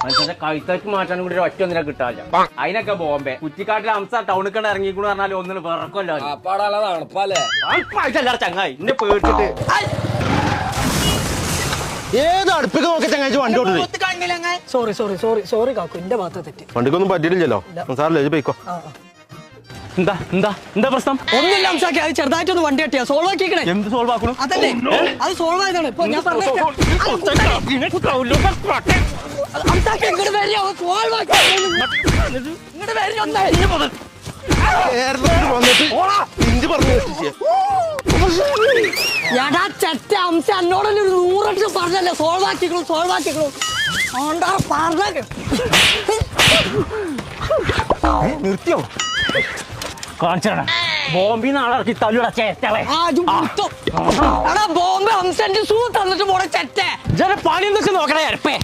മനുഷ്യന്റെ കഴുത്തേക്ക് മാറ്റാനും കൂടി ഒറ്റ ഒന്നിനെ കിട്ടാല്ല. അതിനൊക്കെ ബോംബെ കുറ്റിക്കാട്ടിൽ അംസ ടൗണിൽ കണ്ട് ഇറങ്ങിക്കൂന്ന് പറഞ്ഞാൽ ഒന്നിന് വിറക്കല്ലോ. ചങ്ങായി എന്നെ പേടിച്ചിട്ട് ഏത് അടുപ്പിക്ക് നോക്കി ചങ്ങാഴ്ച വണ്ടി ഓടുന്നത്. സോറി കാക്കു, എന്റെ ഭാഗത്ത് തെറ്റ്. വണ്ടിക്കൊന്നും പറ്റിയില്ലല്ലോ സാറല്ലേ പോയിക്കോ. എന്താ എന്താ എന്താ പ്രശ്നം? ഒന്നുമില്ല അംസാക്കി, അത് ചെറുതായിട്ടൊന്ന് വണ്ടി കെട്ടിയാ സോൾവ് ആക്കിക്കണേ. എന്ത് സോൾവ് ആക്കണം? അതല്ലേ അത് സോൾവ് ആയതാണ്. ഇപ്പൊ ഞാൻ പറഞ്ഞ എടാ ചെറ്റ അംസ എന്നോടൊരു 100 പറഞ്ഞല്ലേ സോൾവ് ആക്കിക്കണു പറഞ്ഞ നിർത്തിയോ? കാണിച്ചാണ് ബോംബിന്ന് ആളിറക്കി തല്ലുട ചേറ്റളെ. ബോംബെ അംസന്റെ ഷൂ തന്നിട്ട് പോണ ചെറ്റ പണി എന്തൊക്കെ നോക്കണേ അരപ്പേ.